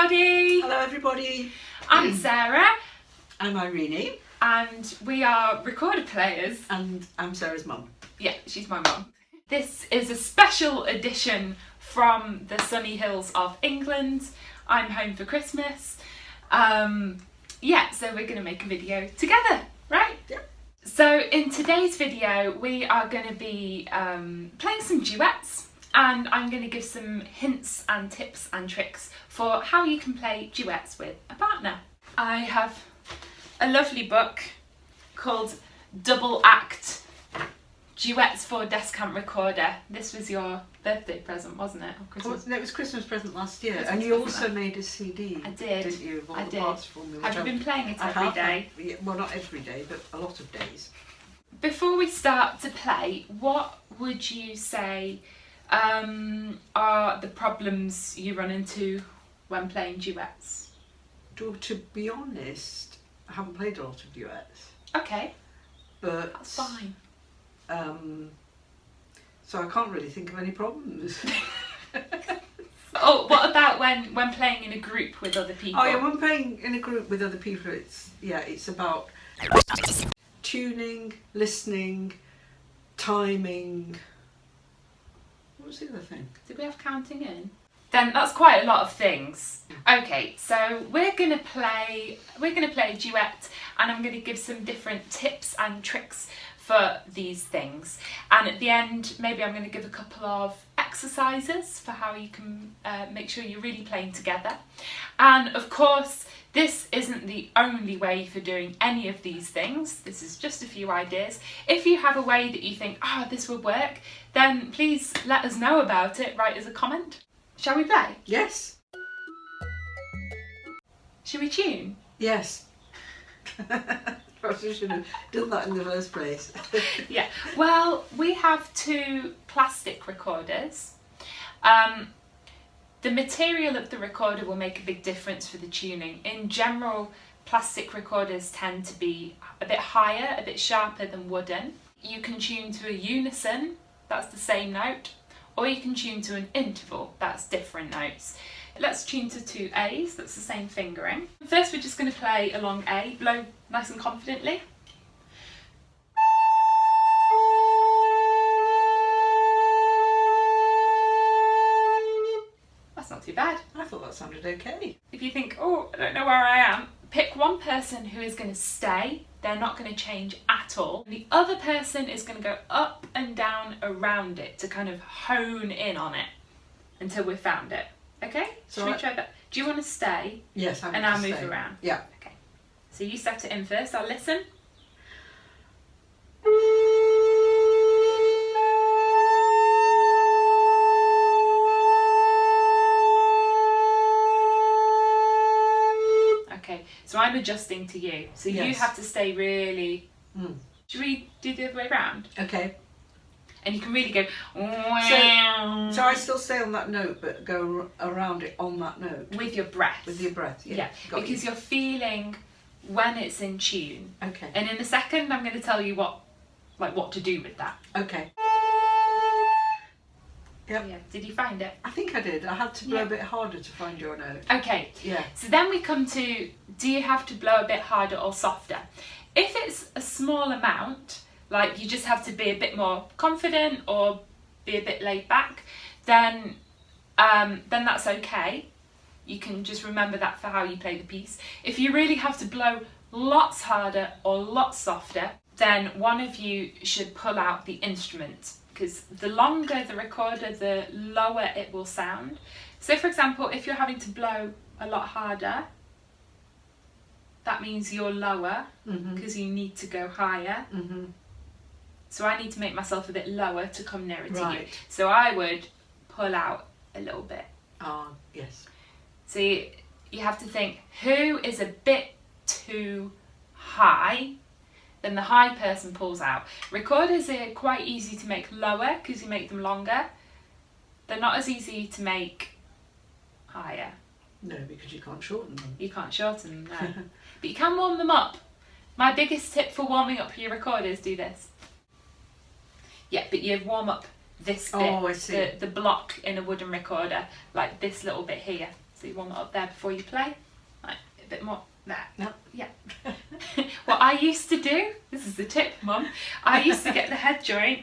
everybody! Hello everybody! I'm Sarah. I'm Irene. And we are recorder players. And I'm Sarah's mum. Yeah, she's my mum. This is a special edition from the sunny hills of England. I'm home for Christmas. So we're going to make a video together, right? Yeah. So in today's video we are going to be playing some duets, and I'm going to give some hints and tips and tricks for how you can play duets with a partner. I have a lovely book called Double Act Duets for Descant Recorder. This was your birthday present, wasn't it? Or Christmas? No, it was Christmas present last year. Christmas and you present. also made a CD. I did. Didn't you? Of all I the did. parts for me. Have you been playing it every day? Yeah, well, not every day, but a lot of days. Before we start to play, what would you say are the problems you run into when playing duets? To be honest, I haven't played a lot of duets. Okay, But that's fine. So I can't really think of any problems. Oh, what about when playing in a group with other people? Oh yeah, when playing in a group with other people, it's about tuning, listening, timing. What was the other thing? Did we have counting in? Then that's quite a lot of things. Okay, so we're gonna play a duet, and I'm gonna give some different tips and tricks for these things. And at the end, maybe I'm gonna give a couple of exercises for how you can make sure you're really playing together. And of course, this isn't the only way for doing any of these things. This is just a few ideas. If you have a way that you think, this would work, then please let us know about it. Write us a comment. Shall we play? Yes. Should we tune? Yes. Perhaps we should have done that in the first place. Yeah. Well, we have two plastic recorders. The material of the recorder will make a big difference for the tuning. In general, plastic recorders tend to be a bit higher, a bit sharper than wooden. You can tune to a unison, that's the same note, or you can tune to an interval, that's different notes. Let's tune to two A's, that's the same fingering. First we're just going to play along A, blow nice and confidently. That's not too bad. I thought that sounded okay. If you think, I don't know where I am, pick one person who is going to stay. They're not going to change at all. The other person is going to go up and down around it to kind of hone in on it until we've found it. Okay? So Should we try that? Do you want to stay? Yes, I want and to I'll stay. move around. Yeah. Okay. So you set it in first. I'll listen. Okay. So I'm adjusting to you. So you Yes. have to stay really. Should we do the other way around? Okay. And you can really go. So I still stay on that note, but go around it on that note. With your breath. With your breath, yeah. Yeah, Got because you. you're feeling when it's in tune. Okay. And in a second, I'm going to tell you what to do with that. Okay. Yep. Yeah. Did you find it? I think I did. I had to blow Yeah. a bit harder to find your note. Okay. Yeah. So then we come to, do you have to blow a bit harder or softer? If it's a small amount, like you just have to be a bit more confident or be a bit laid back, then that's okay. You can just remember that for how you play the piece. If you really have to blow lots harder or lots softer, then one of you should pull out the instrument, because the longer the recorder, the lower it will sound. So for example, if you're having to blow a lot harder, that means you're lower because you need to go higher. So I need to make myself a bit lower to come nearer to you. So I would pull out a little bit. Yes. So you have to think, who is a bit too high? Then the high person pulls out. Recorders are quite easy to make lower because you make them longer. They're not as easy to make higher. No, because you can't shorten them. You can't shorten them, no. But you can warm them up. My biggest tip for warming up your recorders, do this. Yeah, but you warm up this bit, I see. the block in a wooden recorder, like this little bit here. So So you warm it up there before you play. Like a bit more there. No. Yeah. What I used to do, this is the tip, Mum, I used to get the head joint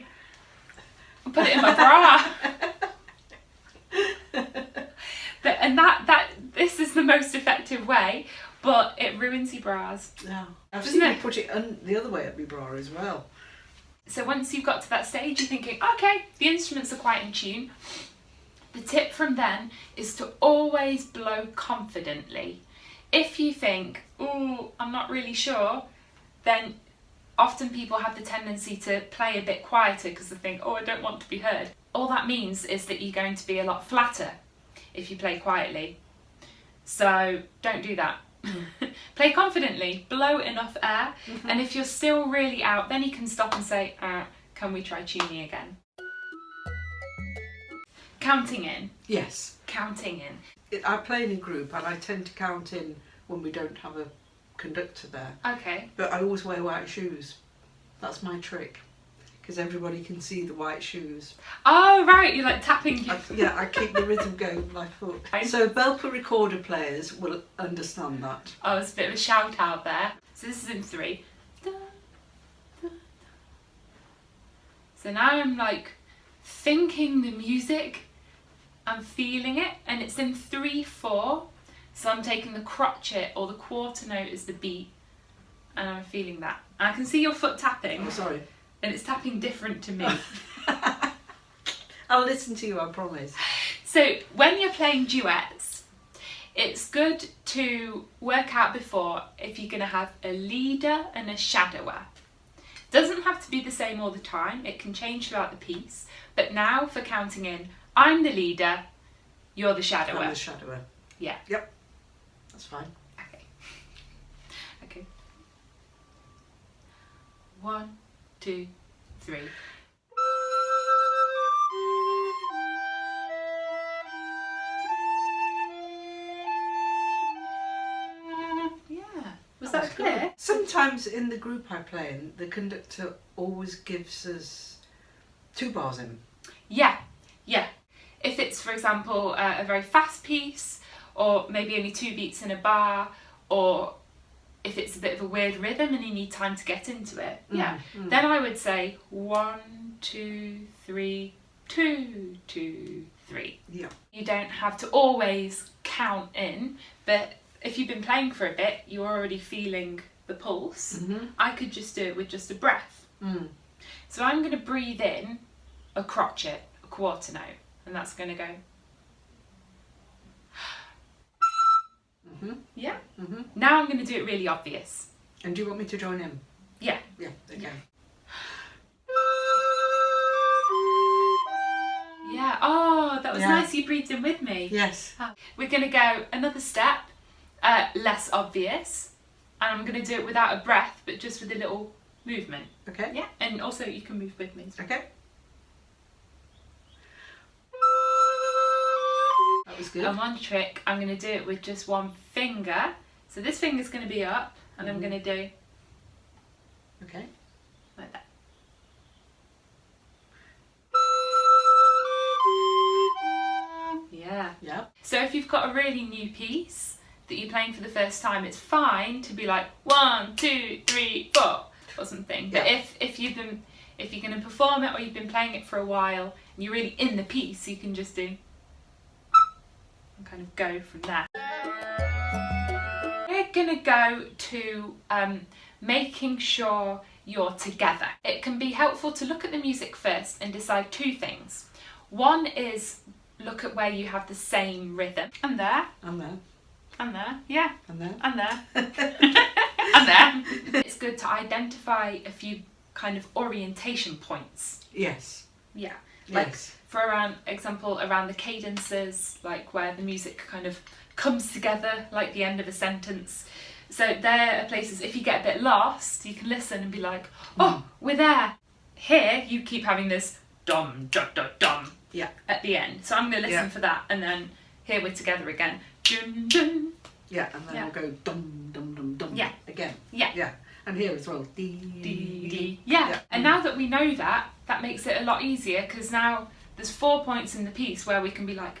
and put it in my bra. This is the most effective way, but it ruins your bras. No. I've Doesn't seen you it? put it the other way up your bra as well. So once you've got to that stage, you're thinking, okay, the instruments are quite in tune. The tip from then is to always blow confidently. If you think, oh, I'm not really sure, then often people have the tendency to play a bit quieter because they think, oh, I don't want to be heard. All that means is that you're going to be a lot flatter if you play quietly. So don't do that. Play confidently, blow enough air, and if you're still really out, then you can stop and say, can we try tuning again? Counting in. Yes. Counting in. I play in a group and I tend to count in when we don't have a conductor there. Okay. But I always wear white shoes. That's my trick. Because everybody can see the white shoes. Oh, right, you're like tapping. I keep the rhythm going with my foot. So Belper recorder players will understand that. Oh, it's a bit of a shout out there. So this is in 3. So now I'm like thinking the music, I'm feeling it, and it's in 3/4. So I'm taking the crotchet or the quarter note as the beat, and I'm feeling that. And I can see your foot tapping. Oh, sorry. And it's tapping different to me. I'll listen to you, I promise. So when you're playing duets, it's good to work out before if you're going to have a leader and a shadower. Doesn't have to be the same all the time, it can change throughout the piece. But now for counting in, I'm the leader, you're the shadower. I'm the shadower. Yeah. Yep. That's fine. Okay. Okay. 1, 2, 3. Yeah. Was that clear? Good. Sometimes in the group I play in, the conductor always gives us 2 bars in. Yeah. Yeah. If it's, for example, a very fast piece, or maybe only 2 beats in a bar, or if it's a bit of a weird rhythm and you need time to get into it, then I would say 1, 2, 3, 2, 2, 3. Yeah. You don't have to always count in, but if you've been playing for a bit, you're already feeling the pulse. I could just do it with just a breath. So I'm going to breathe in a crotchet, a quarter note, and that's going to go. Yeah. Now I'm going to do it really obvious. And do you want me to join in? Yeah. Yeah, okay. Yeah. Oh, that was nice you breathed in with me. Yes. We're going to go another step, less obvious, and I'm going to do it without a breath, but just with a little movement. Okay. Yeah, and also you can move with me. Okay. That was good. And one trick, I'm going to do it with just one finger. So this finger's going to be up, and I'm going to do Okay. like that. Yeah. Yeah. So if you've got a really new piece that you're playing for the first time, it's fine to be like 1, 2, 3, 4 or something. But if you're going to perform it or you've been playing it for a while and you're really in the piece, you can just do and kind of go from there. We're going to go to making sure you're together. It can be helpful to look at the music first and decide 2 things. One is look at where you have the same rhythm. And there. And there. And there. Yeah. And there. And there. And there. It's good to identify a few kind of orientation points. Yes. Yeah. Like Yes. for example, around the cadences, like where the music kind of comes together, like the end of a sentence. So there are places, if you get a bit lost, you can listen and be like, oh, we're there. Here, you keep having this dum, dum, dum, dum at the end. So I'm going to listen for that, and then here we're together again. Dun, dun. Yeah, and then we'll go dum, dum, dum, dum again. Yeah. Yeah. And here as well. Dee, Dee, dee. Yeah. And now that we know that, that makes it a lot easier, because now there's 4 points in the piece where we can be like,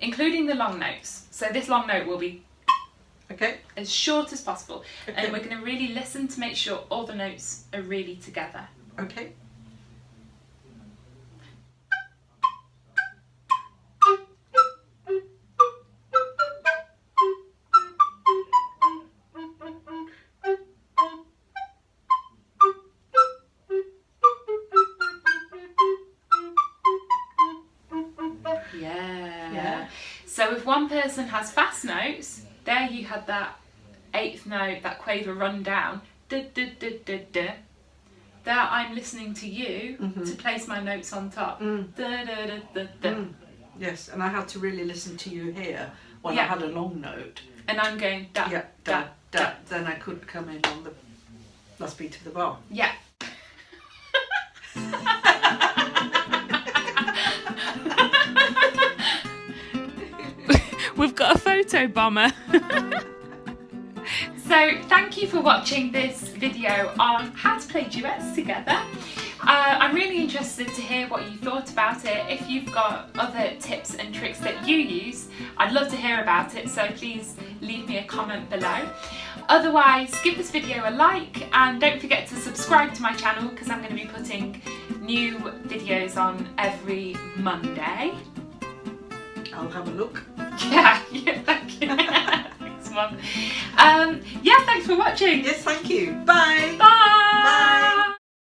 including the long notes. So this long note will be as short as possible. And we're going to really listen to make sure all the notes are really together. Okay. So if one person has fast notes, there you had that 8th note, that quaver run down. Da, da, da, da, da. There I'm listening to you to place my notes on top. Da, da, da, da, da. Yes, and I had to really listen to you here when I had a long note. And I'm going da, da, da, da. da. Then I could come in on the last beat of the bar. Yeah. We've got a photo bomber. So thank you for watching this video on how to play duets together. I'm really interested to hear what you thought about it. If you've got other tips and tricks that you use, I'd love to hear about it, so please leave me a comment below. Otherwise, give this video a like and don't forget to subscribe to my channel because I'm going to be putting new videos on every Monday. I'll have a look. Yeah, thank you. Thanks, Mum. Yeah, thanks for watching. Yes, thank you. Bye. Bye. Bye.